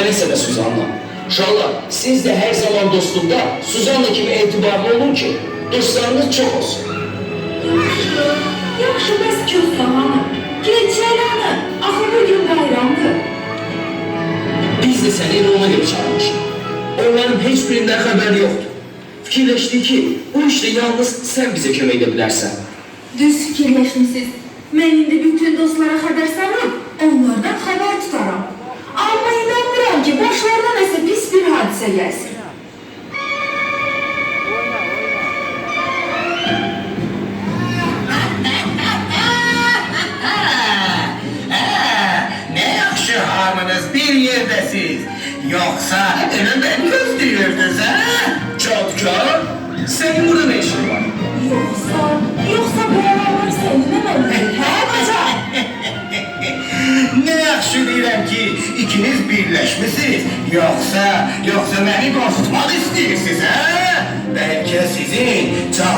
neyse de Suzanla. Uşaqlar, siz de her zaman dostluqda Suzanla kimi etibarlı olun ki, dostlarınız çox olsun. Yaxşı, bəs köz zamanı. Keçələnə, axı bugün bayramdır. Biz de seni Roma gibi çağırmışıq. Onların heç birindən xəbəri yoxdur. Fikirləşdik ki, bu işdə yalnız sən bizə kömək edə bilərsən. Düz fikirləşmişsiniz. Mən indi bütün dostlara xəbər salam, onlardan xəbər tutaram. Amma inanmıram ki, başlarına nəsə pis bir hadisə gəlsin. Ne yaxşı hamınız bir yerdəsiz. Yoksa elə beni gözləyirdiniz, ha? Cadugar, senin burada ne işin var? Yoxsa bu adamlar səni nə mənim? Hə, qoca? Ne yaxşı deyirəm ki, ikiniz birləşmisiniz. Yoksa beni qorxutmaq istəyirsiniz, ha? Belki sizin